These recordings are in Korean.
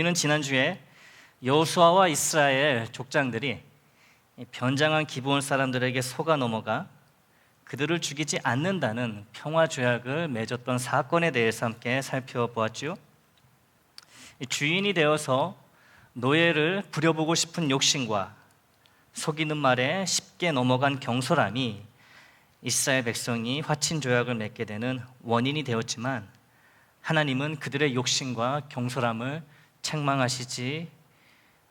우리는 지난주에 여호수아와 이스라엘 족장들이 변장한 기브온 사람들에게 속아 넘어가 그들을 죽이지 않는다는 평화 조약을 맺었던 사건에 대해서 함께 살펴보았죠. 주인이 되어서 노예를 부려보고 싶은 욕심과 속이는 말에 쉽게 넘어간 경솔함이 이스라엘 백성이 화친 조약을 맺게 되는 원인이 되었지만, 하나님은 그들의 욕심과 경솔함을 책망하시지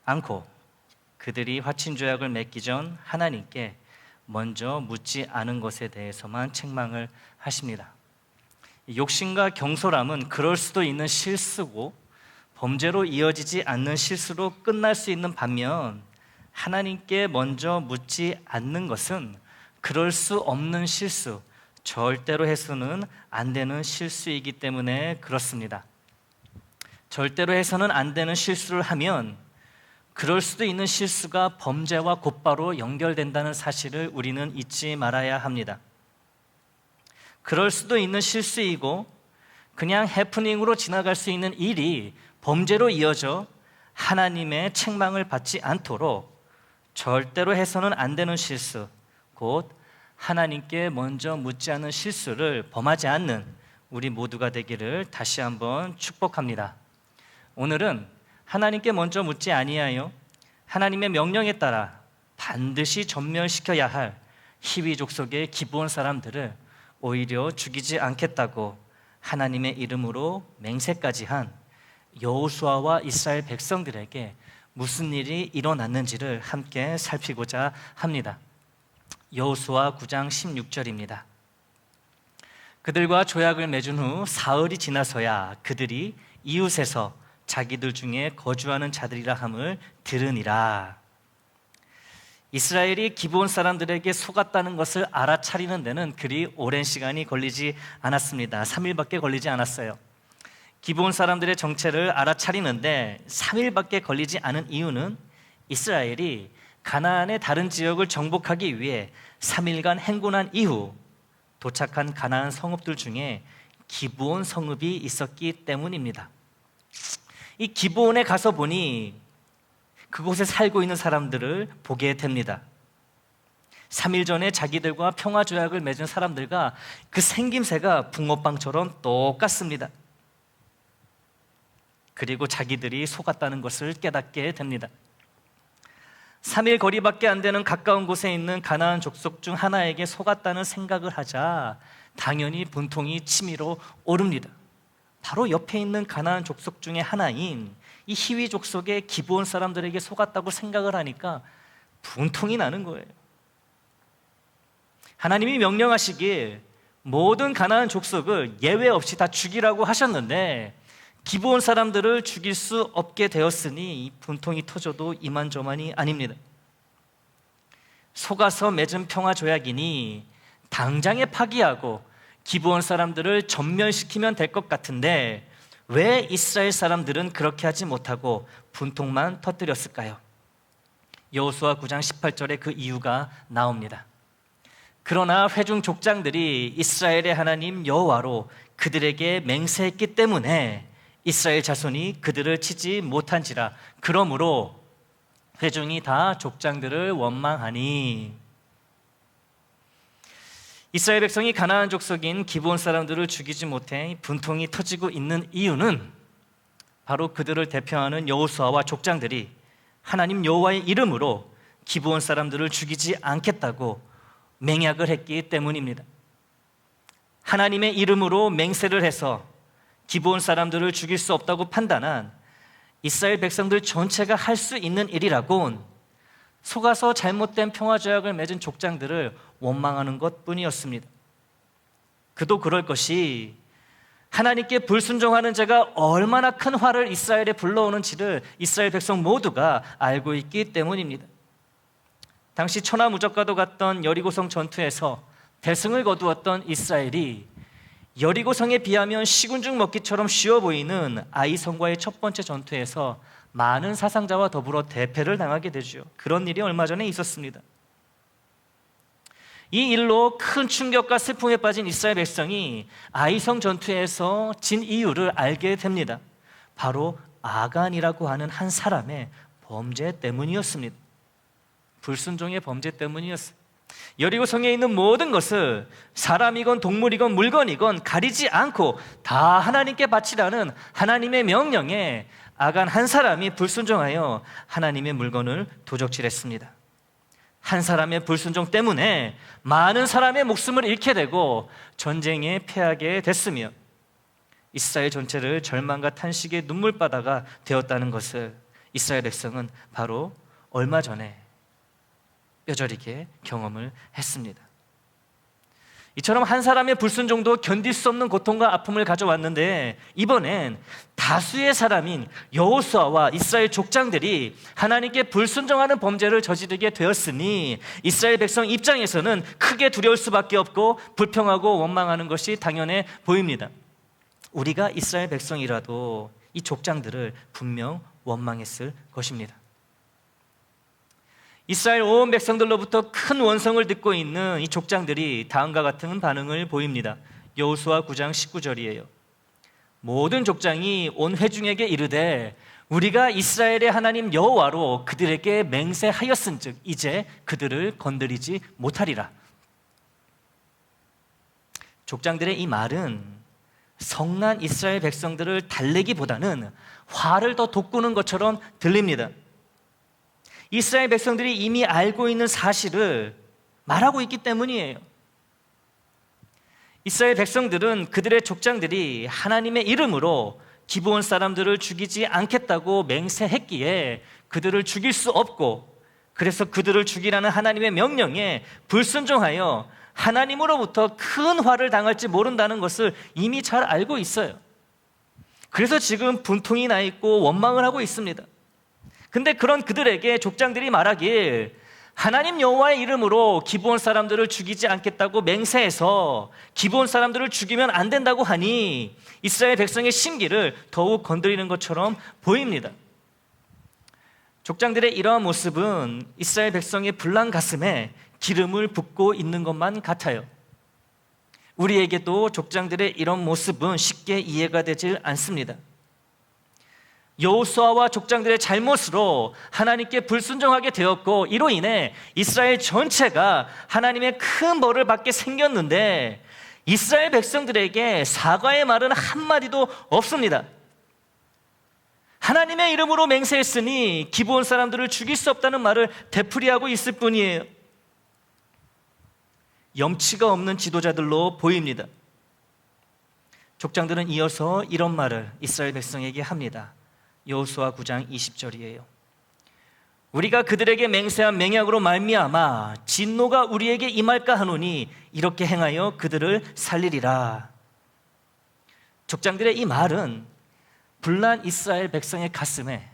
않고 그들이 화친 조약을 맺기 전 하나님께 먼저 묻지 않은 것에 대해서만 책망을 하십니다. 욕심과 경솔함은 그럴 수도 있는 실수고 범죄로 이어지지 않는 실수로 끝날 수 있는 반면, 하나님께 먼저 묻지 않는 것은 그럴 수 없는 실수, 절대로 해서는 안 되는 실수이기 때문에 그렇습니다. 절대로 해서는 안 되는 실수를 하면 그럴 수도 있는 실수가 범죄와 곧바로 연결된다는 사실을 우리는 잊지 말아야 합니다. 그럴 수도 있는 실수이고 그냥 해프닝으로 지나갈 수 있는 일이 범죄로 이어져 하나님의 책망을 받지 않도록 절대로 해서는 안 되는 실수, 곧 하나님께 먼저 묻지 않은 실수를 범하지 않는 우리 모두가 되기를 다시 한번 축복합니다. 오늘은 하나님께 먼저 묻지 아니하여 하나님의 명령에 따라 반드시 전멸시켜야 할 히위 족속의 기브온 사람들을 오히려 죽이지 않겠다고 하나님의 이름으로 맹세까지 한 여호수아와 이스라엘 백성들에게 무슨 일이 일어났는지를 함께 살피고자 합니다. 여호수아 9장 16절입니다. 그들과 조약을 맺은 후 사흘이 지나서야 그들이 이웃에서 자기들 중에 거주하는 자들이라 함을 들으니라. 이스라엘이 기브온 사람들에게 속았다는 것을 알아차리는 데는 그리 오랜 시간이 걸리지 않았습니다. 3일밖에 걸리지 않았어요. 기브온 사람들의 정체를 알아차리는데 3일밖에 걸리지 않은 이유는 이스라엘이 가나안의 다른 지역을 정복하기 위해 3일간 행군한 이후 도착한 가나안 성읍들 중에 기브온 성읍이 있었기 때문입니다. 이 기브온에 가서 보니 그곳에 살고 있는 사람들을 보게 됩니다. 3일 전에 자기들과 평화 조약을 맺은 사람들과 그 생김새가 붕어빵처럼 똑같습니다. 그리고 자기들이 속았다는 것을 깨닫게 됩니다. 3일 거리밖에 안 되는 가까운 곳에 있는 가나안 족속 중 하나에게 속았다는 생각을 하자 당연히 분통이 치밀어 오릅니다. 바로 옆에 있는 가나안 족속 중에 하나인 이 히위 족속의 기브온 사람들에게 속았다고 생각을 하니까 분통이 나는 거예요. 하나님이 명령하시길 모든 가나안 족속을 예외 없이 다 죽이라고 하셨는데 기브온 사람들을 죽일 수 없게 되었으니 이 분통이 터져도 이만저만이 아닙니다. 속아서 맺은 평화 조약이니 당장에 파기하고 기브온 사람들을 전멸시키면 될 것 같은데 왜 이스라엘 사람들은 그렇게 하지 못하고 분통만 터뜨렸을까요? 여호수아 9장 18절에 그 이유가 나옵니다. 그러나 회중 족장들이 이스라엘의 하나님 여호와로 그들에게 맹세했기 때문에 이스라엘 자손이 그들을 치지 못한지라. 그러므로 회중이 다 족장들을 원망하니. 이스라엘 백성이 가나안 족속인 기브온 사람들을 죽이지 못해 분통이 터지고 있는 이유는 바로 그들을 대표하는 여호수아와 족장들이 하나님 여호와의 이름으로 기브온 사람들을 죽이지 않겠다고 맹약을 했기 때문입니다. 하나님의 이름으로 맹세를 해서 기브온 사람들을 죽일 수 없다고 판단한 이스라엘 백성들 전체가 할 수 있는 일이라곤 속아서 잘못된 평화조약을 맺은 족장들을 원망하는 것뿐이었습니다. 그도 그럴 것이 하나님께 불순종하는 자가 얼마나 큰 화를 이스라엘에 불러오는지를 이스라엘 백성 모두가 알고 있기 때문입니다. 당시 천하무적과도 같던 여리고성 전투에서 대승을 거두었던 이스라엘이 여리고성에 비하면 시군죽 먹기처럼 쉬워 보이는 아이성과의 첫 번째 전투에서 많은 사상자와 더불어 대패를 당하게 되죠. 그런 일이 얼마 전에 있었습니다. 이 일로 큰 충격과 슬픔에 빠진 이스라엘 백성이 아이성 전투에서 진 이유를 알게 됩니다. 바로 아간이라고 하는 한 사람의 범죄 때문이었습니다. 불순종의 범죄 때문이었어요. 여리고성에 있는 모든 것을 사람이건 동물이건 물건이건 가리지 않고 다 하나님께 바치라는 하나님의 명령에 아간 한 사람이 불순종하여 하나님의 물건을 도적질했습니다. 한 사람의 불순종 때문에 많은 사람의 목숨을 잃게 되고 전쟁에 패하게 됐으며 이스라엘 전체를 절망과 탄식의 눈물바다가 되었다는 것을 이스라엘 백성은 바로 얼마 전에 뼈저리게 경험을 했습니다. 이처럼 한 사람의 불순종도 견딜 수 없는 고통과 아픔을 가져왔는데 이번엔 다수의 사람인 여호수아와 이스라엘 족장들이 하나님께 불순종하는 범죄를 저지르게 되었으니 이스라엘 백성 입장에서는 크게 두려울 수밖에 없고 불평하고 원망하는 것이 당연해 보입니다. 우리가 이스라엘 백성이라도 이 족장들을 분명 원망했을 것입니다. 이스라엘 온 백성들로부터 큰 원성을 듣고 있는 이 족장들이 다음과 같은 반응을 보입니다. 여호수아 9장 19절이에요. 모든 족장이 온 회중에게 이르되 우리가 이스라엘의 하나님 여호와로 그들에게 맹세하였은즉 이제 그들을 건드리지 못하리라. 족장들의 이 말은 성난 이스라엘 백성들을 달래기보다는 화를 더 돋구는 것처럼 들립니다. 이스라엘 백성들이 이미 알고 있는 사실을 말하고 있기 때문이에요. 이스라엘 백성들은 그들의 족장들이 하나님의 이름으로 기브온 사람들을 죽이지 않겠다고 맹세했기에 그들을 죽일 수 없고, 그래서 그들을 죽이라는 하나님의 명령에 불순종하여 하나님으로부터 큰 화를 당할지 모른다는 것을 이미 잘 알고 있어요. 그래서 지금 분통이 나 있고 원망을 하고 있습니다. 근데 그런 그들에게 족장들이 말하길 하나님 여호와의 이름으로 기브온 사람들을 죽이지 않겠다고 맹세해서 기브온 사람들을 죽이면 안 된다고 하니 이스라엘 백성의 심기를 더욱 건드리는 것처럼 보입니다. 족장들의 이러한 모습은 이스라엘 백성의 불난 가슴에 기름을 붓고 있는 것만 같아요. 우리에게도 족장들의 이런 모습은 쉽게 이해가 되질 않습니다. 여호수아와 족장들의 잘못으로 하나님께 불순종하게 되었고 이로 인해 이스라엘 전체가 하나님의 큰 벌을 받게 생겼는데 이스라엘 백성들에게 사과의 말은 한마디도 없습니다. 하나님의 이름으로 맹세했으니 기브온 사람들을 죽일 수 없다는 말을 되풀이하고 있을 뿐이에요. 염치가 없는 지도자들로 보입니다. 족장들은 이어서 이런 말을 이스라엘 백성에게 합니다. 여호수아 9장 20절이에요. 우리가 그들에게 맹세한 맹약으로 말미암아 진노가 우리에게 임할까 하노니 이렇게 행하여 그들을 살리리라. 족장들의 이 말은 불난 이스라엘 백성의 가슴에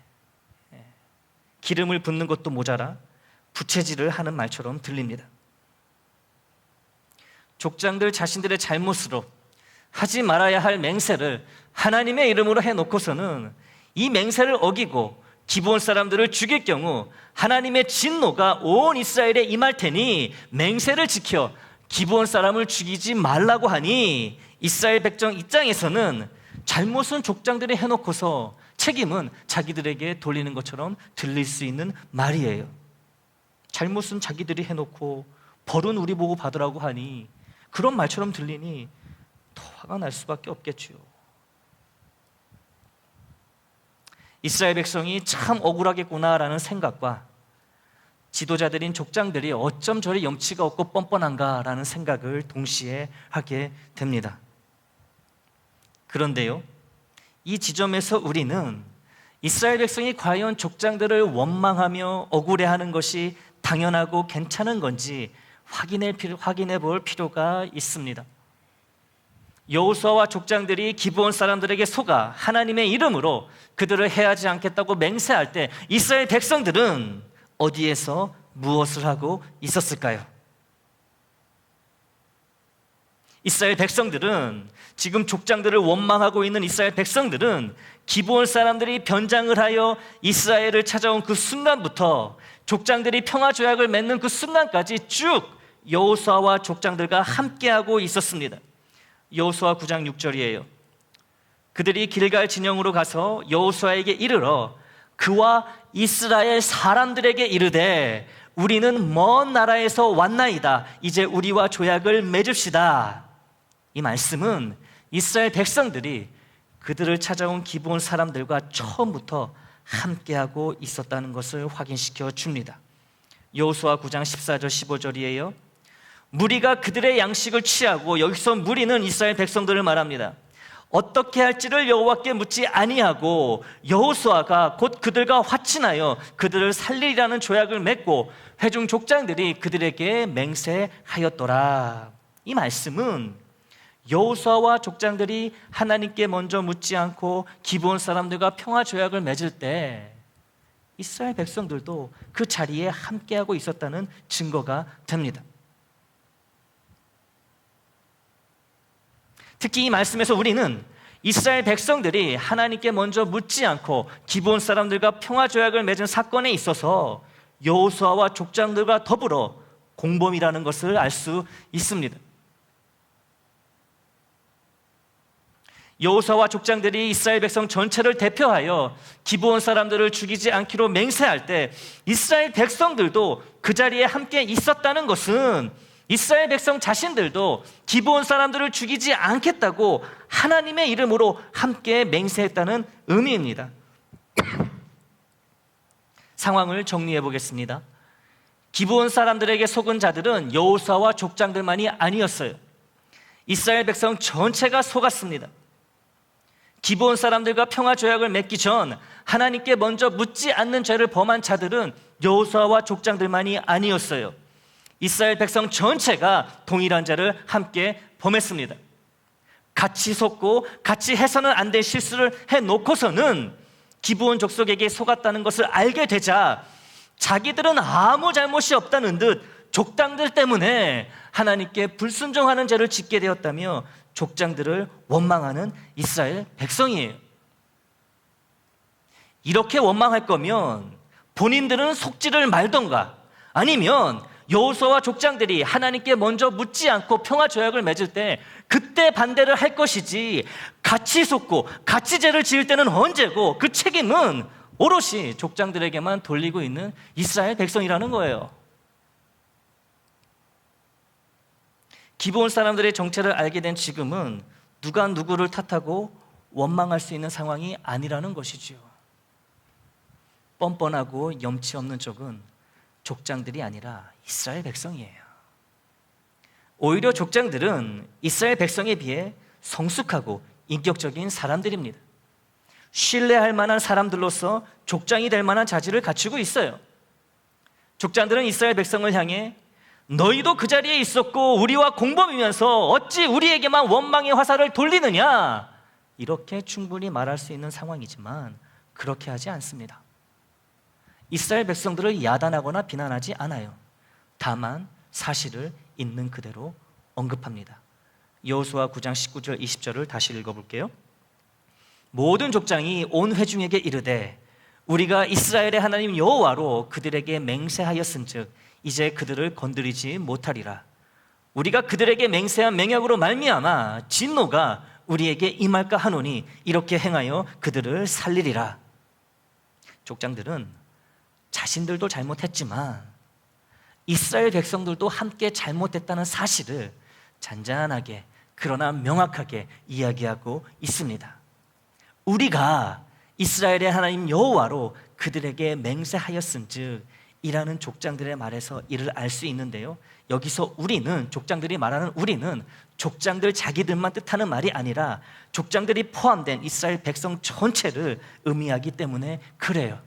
기름을 붓는 것도 모자라 부채질을 하는 말처럼 들립니다. 족장들 자신들의 잘못으로 하지 말아야 할 맹세를 하나님의 이름으로 해놓고서는 이 맹세를 어기고 기브온 사람들을 죽일 경우 하나님의 진노가 온 이스라엘에 임할 테니 맹세를 지켜 기브온 사람을 죽이지 말라고 하니 이스라엘 백성 입장에서는 잘못은 족장들이 해놓고서 책임은 자기들에게 돌리는 것처럼 들릴 수 있는 말이에요. 잘못은 자기들이 해놓고 벌은 우리 보고 받으라고 하니 그런 말처럼 들리니 더 화가 날 수밖에 없겠죠. 이스라엘 백성이 참 억울하겠구나라는 생각과 지도자들인 족장들이 어쩜 저리 염치가 없고 뻔뻔한가라는 생각을 동시에 하게 됩니다. 그런데요, 이 지점에서 우리는 이스라엘 백성이 과연 족장들을 원망하며 억울해하는 것이 당연하고 괜찮은 건지 확인해 볼 필요가 있습니다. 여호수아와 족장들이 기브온 사람들에게 속아 하나님의 이름으로 그들을 해하지 않겠다고 맹세할 때 이스라엘 백성들은 어디에서 무엇을 하고 있었을까요? 이스라엘 백성들은 지금 족장들을 원망하고 있는 이스라엘 백성들은 기브온 사람들이 변장을 하여 이스라엘을 찾아온 그 순간부터 족장들이 평화 조약을 맺는 그 순간까지 쭉 여호수아와 족장들과 함께하고 있었습니다. 여호수아 9장 6절이에요. 그들이 길갈 진영으로 가서 여호수아에게 이르러 그와 이스라엘 사람들에게 이르되 우리는 먼 나라에서 왔나이다. 이제 우리와 조약을 맺읍시다. 이 말씀은 이스라엘 백성들이 그들을 찾아온 기브온 사람들과 처음부터 함께하고 있었다는 것을 확인시켜 줍니다. 여호수아 9장 14절 15절이에요. 무리가 그들의 양식을 취하고, 여기서 무리는 이스라엘 백성들을 말합니다. 어떻게 할지를 여호와께 묻지 아니하고 여호수아가 곧 그들과 화친하여 그들을 살리리라는 조약을 맺고 회중 족장들이 그들에게 맹세하였더라. 이 말씀은 여호수아와 족장들이 하나님께 먼저 묻지 않고 기브온 사람들과 평화 조약을 맺을 때 이스라엘 백성들도 그 자리에 함께하고 있었다는 증거가 됩니다. 특히 이 말씀에서 우리는 이스라엘 백성들이 하나님께 먼저 묻지 않고 기브온 사람들과 평화 조약을 맺은 사건에 있어서 여호수아와 족장들과 더불어 공범이라는 것을 알 수 있습니다. 여호수아와 족장들이 이스라엘 백성 전체를 대표하여 기브온 사람들을 죽이지 않기로 맹세할 때 이스라엘 백성들도 그 자리에 함께 있었다는 것은 이스라엘 백성 자신들도 기브온 사람들을 죽이지 않겠다고 하나님의 이름으로 함께 맹세했다는 의미입니다. 상황을 정리해 보겠습니다. 기브온 사람들에게 속은 자들은 여호수아와 족장들만이 아니었어요. 이스라엘 백성 전체가 속았습니다. 기브온 사람들과 평화 조약을 맺기 전 하나님께 먼저 묻지 않는 죄를 범한 자들은 여호수아와 족장들만이 아니었어요. 이스라엘 백성 전체가 동일한 죄를 함께 범했습니다. 같이 속고 같이 해서는 안 될 실수를 해놓고서는 기브온 족속에게 속았다는 것을 알게 되자 자기들은 아무 잘못이 없다는 듯 족장들 때문에 하나님께 불순종하는 죄를 짓게 되었다며 족장들을 원망하는 이스라엘 백성이에요. 이렇게 원망할 거면 본인들은 속지를 말던가 아니면 여호수아와 족장들이 하나님께 먼저 묻지 않고 평화 조약을 맺을 때 그때 반대를 할 것이지, 같이 속고 같이 죄를 지을 때는 언제고 그 책임은 오롯이 족장들에게만 돌리고 있는 이스라엘 백성이라는 거예요. 기브온 사람들의 정체를 알게 된 지금은 누가 누구를 탓하고 원망할 수 있는 상황이 아니라는 것이지요. 뻔뻔하고 염치 없는 쪽은 족장들이 아니라 이스라엘 백성이에요. 오히려 족장들은 이스라엘 백성에 비해 성숙하고 인격적인 사람들입니다. 신뢰할 만한 사람들로서 족장이 될 만한 자질을 갖추고 있어요. 족장들은 이스라엘 백성을 향해 너희도 그 자리에 있었고 우리와 공범이면서 어찌 우리에게만 원망의 화살을 돌리느냐, 이렇게 충분히 말할 수 있는 상황이지만 그렇게 하지 않습니다. 이스라엘 백성들을 야단하거나 비난하지 않아요. 다만 사실을 있는 그대로 언급합니다. 여호수아 9장 19절 20절을 다시 읽어볼게요. 모든 족장이 온 회중에게 이르되 우리가 이스라엘의 하나님 여호와로 그들에게 맹세하였은즉 이제 그들을 건드리지 못하리라. 우리가 그들에게 맹세한 맹약으로 말미암아 진노가 우리에게 임할까 하노니 이렇게 행하여 그들을 살리리라. 족장들은 자신들도 잘못했지만 이스라엘 백성들도 함께 잘못했다는 사실을 잔잔하게 그러나 명확하게 이야기하고 있습니다. 우리가 이스라엘의 하나님 여호와로 그들에게 맹세하였은즉 이라는 족장들의 말에서 이를 알 수 있는데요, 여기서 우리는, 족장들이 말하는 우리는 족장들 자기들만 뜻하는 말이 아니라 족장들이 포함된 이스라엘 백성 전체를 의미하기 때문에 그래요.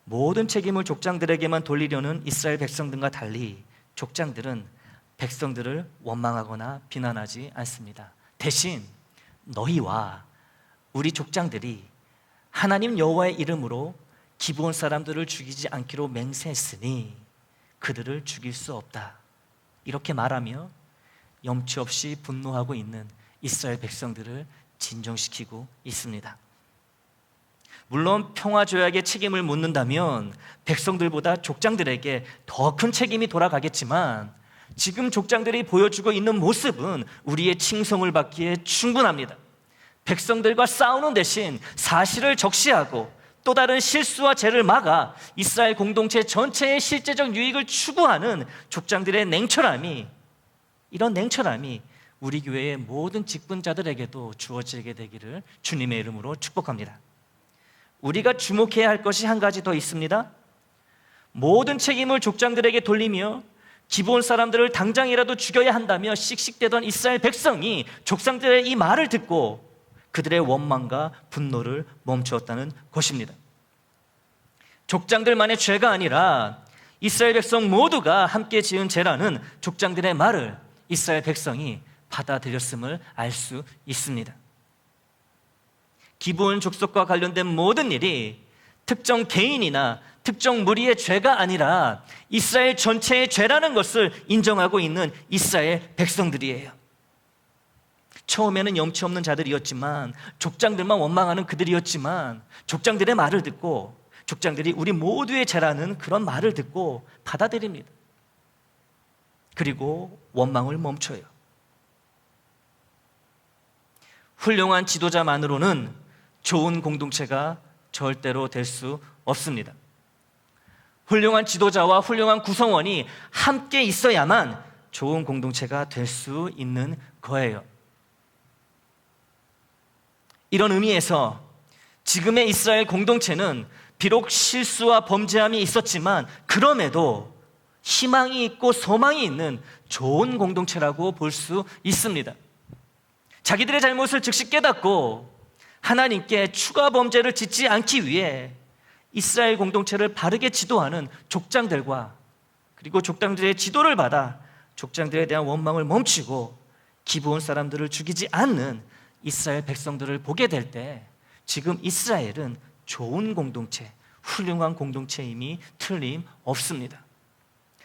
모든 책임을 족장들에게만 돌리려는 이스라엘 백성들과 달리 족장들은 백성들을 원망하거나 비난하지 않습니다. 대신 너희와 우리 족장들이 하나님 여호와의 이름으로 기브온 사람들을 죽이지 않기로 맹세했으니 그들을 죽일 수 없다, 이렇게 말하며 염치 없이 분노하고 있는 이스라엘 백성들을 진정시키고 있습니다. 물론 평화조약의 책임을 묻는다면 백성들보다 족장들에게 더 큰 책임이 돌아가겠지만 지금 족장들이 보여주고 있는 모습은 우리의 칭송을 받기에 충분합니다. 백성들과 싸우는 대신 사실을 적시하고 또 다른 실수와 죄를 막아 이스라엘 공동체 전체의 실제적 유익을 추구하는 족장들의 냉철함이, 이런 냉철함이 우리 교회의 모든 직분자들에게도 주어지게 되기를 주님의 이름으로 축복합니다. 우리가 주목해야 할 것이 한 가지 더 있습니다. 모든 책임을 족장들에게 돌리며 기브온 사람들을 당장이라도 죽여야 한다며 씩씩대던 이스라엘 백성이 족장들의 이 말을 듣고 그들의 원망과 분노를 멈추었다는 것입니다. 족장들만의 죄가 아니라 이스라엘 백성 모두가 함께 지은 죄라는 족장들의 말을 이스라엘 백성이 받아들였음을 알 수 있습니다. 기브온 족속과 관련된 모든 일이 특정 개인이나 특정 무리의 죄가 아니라 이스라엘 전체의 죄라는 것을 인정하고 있는 이스라엘 백성들이에요. 처음에는 염치 없는 자들이었지만, 족장들만 원망하는 그들이었지만, 족장들의 말을 듣고, 족장들이 우리 모두의 죄라는 그런 말을 듣고 받아들입니다. 그리고 원망을 멈춰요. 훌륭한 지도자만으로는 좋은 공동체가 절대로 될 수 없습니다. 훌륭한 지도자와 훌륭한 구성원이 함께 있어야만 좋은 공동체가 될 수 있는 거예요. 이런 의미에서 지금의 이스라엘 공동체는 비록 실수와 범죄함이 있었지만 그럼에도 희망이 있고 소망이 있는 좋은 공동체라고 볼 수 있습니다. 자기들의 잘못을 즉시 깨닫고 하나님께 추가 범죄를 짓지 않기 위해 이스라엘 공동체를 바르게 지도하는 족장들과, 그리고 족장들의 지도를 받아 족장들에 대한 원망을 멈추고 기브온 사람들을 죽이지 않는 이스라엘 백성들을 보게 될 때 지금 이스라엘은 좋은 공동체, 훌륭한 공동체임이 틀림없습니다.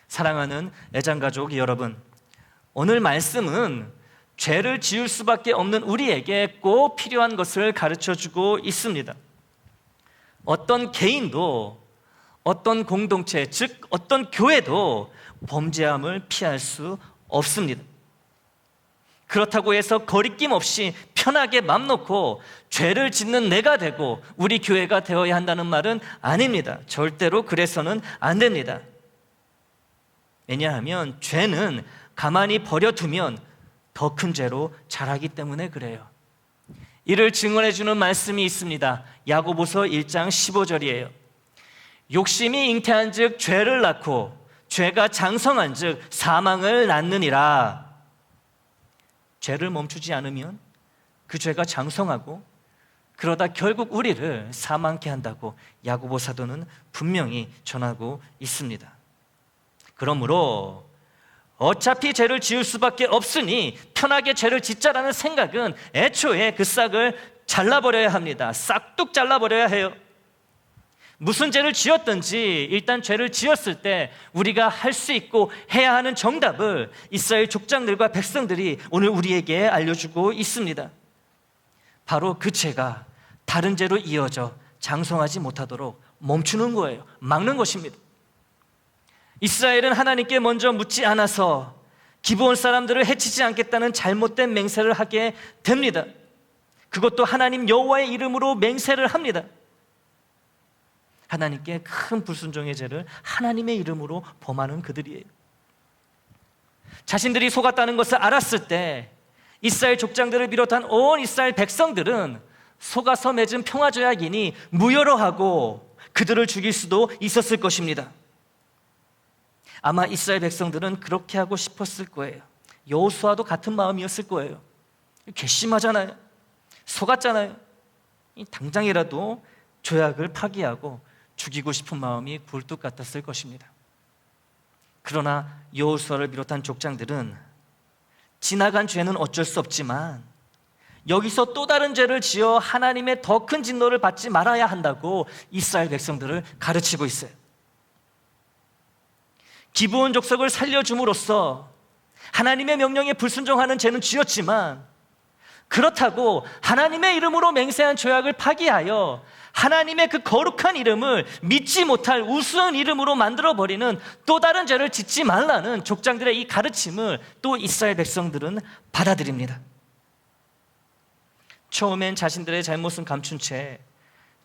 사랑하는 애장가족 여러분, 오늘 말씀은 죄를 지을 수밖에 없는 우리에게 꼭 필요한 것을 가르쳐주고 있습니다. 어떤 개인도, 어떤 공동체, 즉 어떤 교회도 범죄함을 피할 수 없습니다. 그렇다고 해서 거리낌 없이 편하게 맘 놓고 죄를 짓는 내가 되고 우리 교회가 되어야 한다는 말은 아닙니다. 절대로 그래서는 안 됩니다. 왜냐하면 죄는 가만히 버려두면 더 큰 죄로 자라기 때문에 그래요. 이를 증언해 주는 말씀이 있습니다. 야고보서 1장 15절이에요. 욕심이 잉태한 즉 죄를 낳고 죄가 장성한 즉 사망을 낳느니라. 죄를 멈추지 않으면 그 죄가 장성하고 그러다 결국 우리를 사망케 한다고 야고보 사도는 분명히 전하고 있습니다. 그러므로 어차피 죄를 지을 수밖에 없으니 편하게 죄를 짓자라는 생각은 애초에 그 싹을 잘라버려야 합니다. 싹둑 잘라버려야 해요. 무슨 죄를 지었든지 일단 죄를 지었을 때 우리가 할 수 있고 해야 하는 정답을 이스라엘 족장들과 백성들이 오늘 우리에게 알려주고 있습니다. 바로 그 죄가 다른 죄로 이어져 장성하지 못하도록 멈추는 거예요. 막는 것입니다. 이스라엘은 하나님께 먼저 묻지 않아서 기브온 사람들을 해치지 않겠다는 잘못된 맹세를 하게 됩니다. 그것도 하나님 여호와의 이름으로 맹세를 합니다. 하나님께 큰 불순종의 죄를 하나님의 이름으로 범하는 그들이에요. 자신들이 속았다는 것을 알았을 때 이스라엘 족장들을 비롯한 온 이스라엘 백성들은 속아서 맺은 평화조약이니 무효로 하고 그들을 죽일 수도 있었을 것입니다. 아마 이스라엘 백성들은 그렇게 하고 싶었을 거예요. 여호수아도 같은 마음이었을 거예요. 괘씸하잖아요. 속았잖아요. 당장이라도 조약을 파기하고 죽이고 싶은 마음이 굴뚝 같았을 것입니다. 그러나 여호수아를 비롯한 족장들은 지나간 죄는 어쩔 수 없지만 여기서 또 다른 죄를 지어 하나님의 더 큰 진노를 받지 말아야 한다고 이스라엘 백성들을 가르치고 있어요. 기브온 족속을 살려줌으로써 하나님의 명령에 불순종하는 죄는 지었지만 그렇다고 하나님의 이름으로 맹세한 조약을 파기하여 하나님의 그 거룩한 이름을 믿지 못할 우스운 이름으로 만들어버리는 또 다른 죄를 짓지 말라는 족장들의 이 가르침을 또 이스라엘 백성들은 받아들입니다. 처음엔 자신들의 잘못은 감춘 채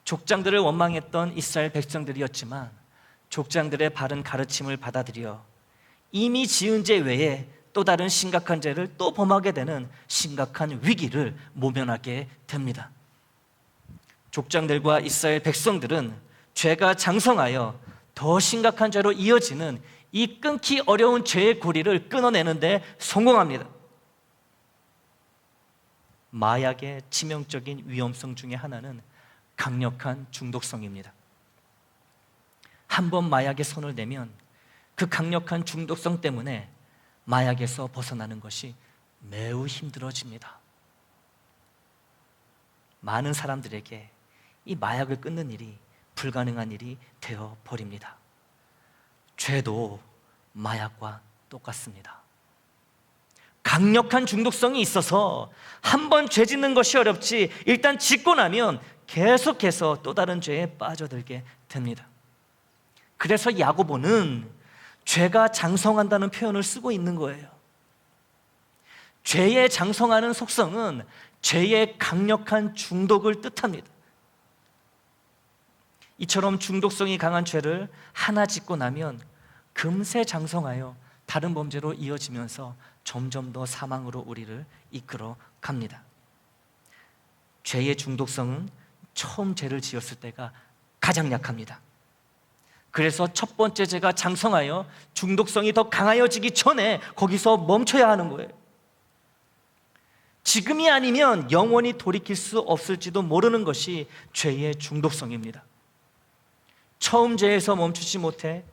족장들을 원망했던 이스라엘 백성들이었지만 족장들의 바른 가르침을 받아들여 이미 지은 죄 외에 또 다른 심각한 죄를 또 범하게 되는 심각한 위기를 모면하게 됩니다. 족장들과 이스라엘 백성들은 죄가 장성하여 더 심각한 죄로 이어지는 이 끊기 어려운 죄의 고리를 끊어내는 데 성공합니다. 마약의 치명적인 위험성 중에 하나는 강력한 중독성입니다. 한 번 마약에 손을 대면 그 강력한 중독성 때문에 마약에서 벗어나는 것이 매우 힘들어집니다. 많은 사람들에게 이 마약을 끊는 일이 불가능한 일이 되어 버립니다. 죄도 마약과 똑같습니다. 강력한 중독성이 있어서 한 번 죄 짓는 것이 어렵지 일단 짓고 나면 계속해서 또 다른 죄에 빠져들게 됩니다. 그래서 야고보는 죄가 장성한다는 표현을 쓰고 있는 거예요. 죄의 장성하는 속성은 죄의 강력한 중독을 뜻합니다. 이처럼 중독성이 강한 죄를 하나 짓고 나면 금세 장성하여 다른 범죄로 이어지면서 점점 더 사망으로 우리를 이끌어 갑니다. 죄의 중독성은 처음 죄를 지었을 때가 가장 약합니다. 그래서 첫 번째 죄가 장성하여 중독성이 더 강하여지기 전에 거기서 멈춰야 하는 거예요. 지금이 아니면 영원히 돌이킬 수 없을지도 모르는 것이 죄의 중독성입니다. 처음 죄에서 멈추지 못해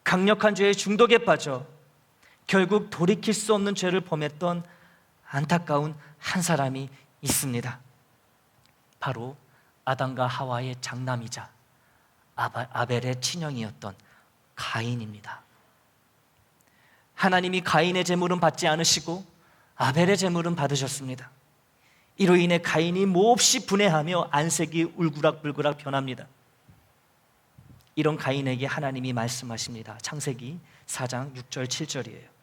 강력한 죄의 중독에 빠져 결국 돌이킬 수 없는 죄를 범했던 안타까운 한 사람이 있습니다. 바로 아담과 하와의 장남이자 아벨의 친형이었던 가인입니다. 하나님이 가인의 제물은 받지 않으시고 아벨의 제물은 받으셨습니다. 이로 인해 가인이 몹시 분해하며 안색이 울그락불그락 변합니다. 이런 가인에게 하나님이 말씀하십니다. 창세기 4장 6절 7절이에요.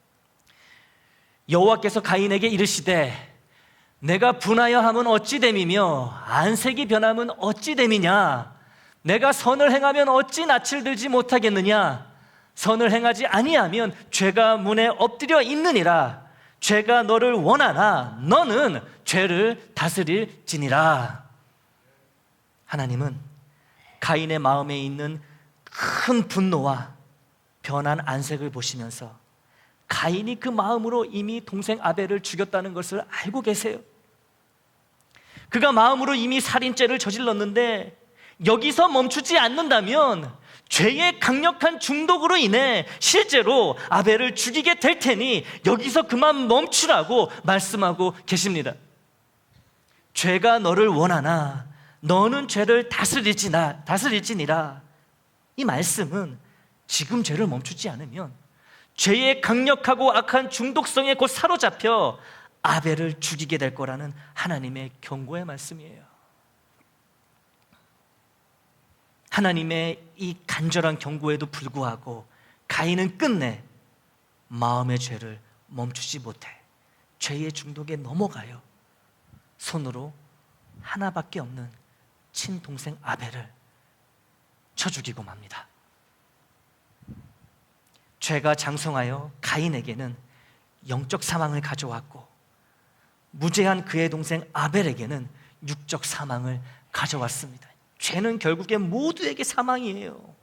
여호와께서 가인에게 이르시되 내가 분하여 함은 어찌 됨이며 안색이 변함은 어찌 됨이냐? 내가 선을 행하면 어찌 낯을 들지 못하겠느냐? 선을 행하지 아니하면 죄가 문에 엎드려 있느니라. 죄가 너를 원하나 너는 죄를 다스릴지니라. 하나님은 가인의 마음에 있는 큰 분노와 변한 안색을 보시면서 가인이 그 마음으로 이미 동생 아벨을 죽였다는 것을 알고 계세요. 그가 마음으로 이미 살인죄를 저질렀는데 여기서 멈추지 않는다면 죄의 강력한 중독으로 인해 실제로 아벨을 죽이게 될 테니 여기서 그만 멈추라고 말씀하고 계십니다. 죄가 너를 원하나 너는 죄를 다스릴지니라. 이 말씀은 지금 죄를 멈추지 않으면 죄의 강력하고 악한 중독성에 곧 사로잡혀 아벨을 죽이게 될 거라는 하나님의 경고의 말씀이에요. 하나님의 이 간절한 경고에도 불구하고 가인은 끝내 마음의 죄를 멈추지 못해 죄의 중독에 넘어가요. 손으로 하나밖에 없는 친동생 아벨을 쳐 죽이고 맙니다. 죄가 장성하여 가인에게는 영적 사망을 가져왔고 무죄한 그의 동생 아벨에게는 육적 사망을 가져왔습니다. 죄는 결국에 모두에게 사망이에요.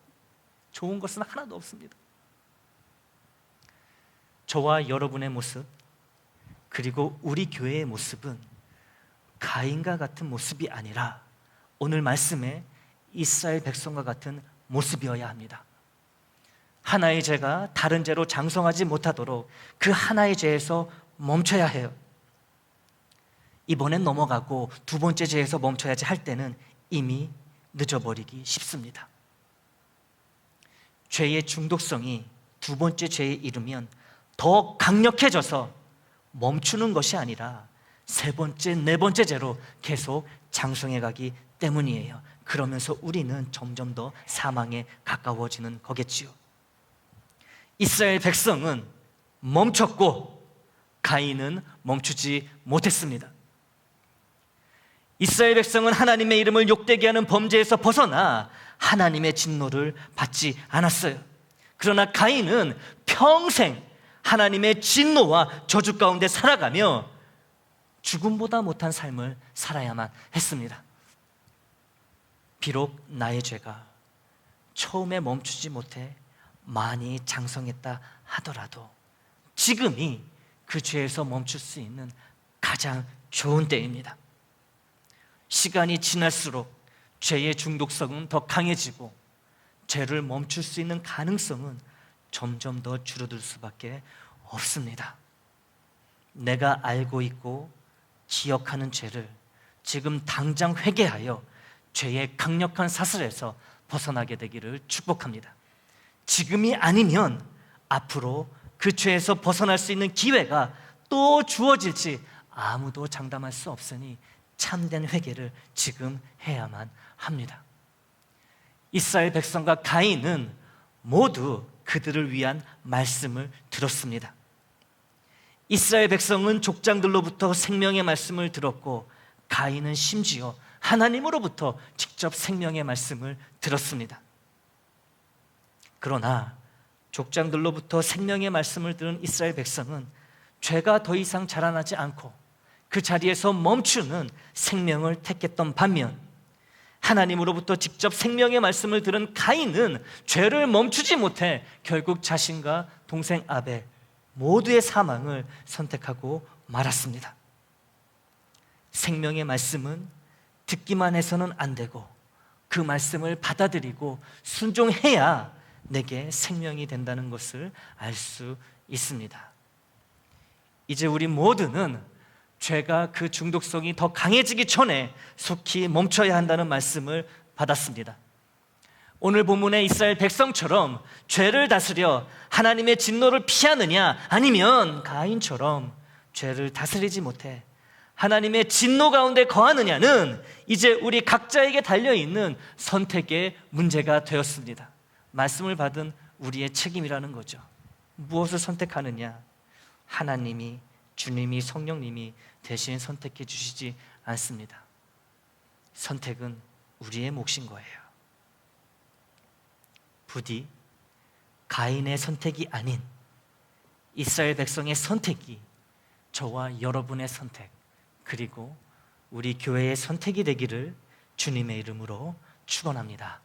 좋은 것은 하나도 없습니다. 저와 여러분의 모습 그리고 우리 교회의 모습은 가인과 같은 모습이 아니라 오늘 말씀에 이스라엘 백성과 같은 모습이어야 합니다. 하나의 죄가 다른 죄로 장성하지 못하도록 그 하나의 죄에서 멈춰야 해요. 이번엔 넘어가고 두 번째 죄에서 멈춰야지 할 때는 이미 늦어버리기 쉽습니다. 죄의 중독성이 두 번째 죄에 이르면 더 강력해져서 멈추는 것이 아니라 세 번째, 네 번째 죄로 계속 장성해 가기 때문이에요. 그러면서 우리는 점점 더 사망에 가까워지는 거겠지요. 이스라엘 백성은 멈췄고 가인은 멈추지 못했습니다. 이스라엘 백성은 하나님의 이름을 욕되게 하는 범죄에서 벗어나 하나님의 진노를 받지 않았어요. 그러나 가인은 평생 하나님의 진노와 저주 가운데 살아가며 죽음보다 못한 삶을 살아야만 했습니다. 비록 나의 죄가 처음에 멈추지 못해 많이 장성했다 하더라도 지금이 그 죄에서 멈출 수 있는 가장 좋은 때입니다. 시간이 지날수록 죄의 중독성은 더 강해지고 죄를 멈출 수 있는 가능성은 점점 더 줄어들 수밖에 없습니다. 내가 알고 있고 기억하는 죄를 지금 당장 회개하여 죄의 강력한 사슬에서 벗어나게 되기를 축복합니다. 지금이 아니면 앞으로 그 죄에서 벗어날 수 있는 기회가 또 주어질지 아무도 장담할 수 없으니 참된 회개를 지금 해야만 합니다. 이스라엘 백성과 가인은 모두 그들을 위한 말씀을 들었습니다. 이스라엘 백성은 족장들로부터 생명의 말씀을 들었고 가인은 심지어 하나님으로부터 직접 생명의 말씀을 들었습니다. 그러나 족장들로부터 생명의 말씀을 들은 이스라엘 백성은 죄가 더 이상 자라나지 않고 그 자리에서 멈추는 생명을 택했던 반면 하나님으로부터 직접 생명의 말씀을 들은 가인은 죄를 멈추지 못해 결국 자신과 동생 아벨 모두의 사망을 선택하고 말았습니다. 생명의 말씀은 듣기만 해서는 안 되고 그 말씀을 받아들이고 순종해야 내게 생명이 된다는 것을 알 수 있습니다. 이제 우리 모두는 죄가 그 중독성이 더 강해지기 전에 속히 멈춰야 한다는 말씀을 받았습니다. 오늘 본문의 이스라엘 백성처럼 죄를 다스려 하나님의 진노를 피하느냐 아니면 가인처럼 죄를 다스리지 못해 하나님의 진노 가운데 거하느냐는 이제 우리 각자에게 달려있는 선택의 문제가 되었습니다. 말씀을 받은 우리의 책임이라는 거죠. 무엇을 선택하느냐? 하나님이, 주님이, 성령님이 대신 선택해 주시지 않습니다. 선택은 우리의 몫인 거예요. 부디 가인의 선택이 아닌 이스라엘 백성의 선택이 저와 여러분의 선택 그리고 우리 교회의 선택이 되기를 주님의 이름으로 축원합니다.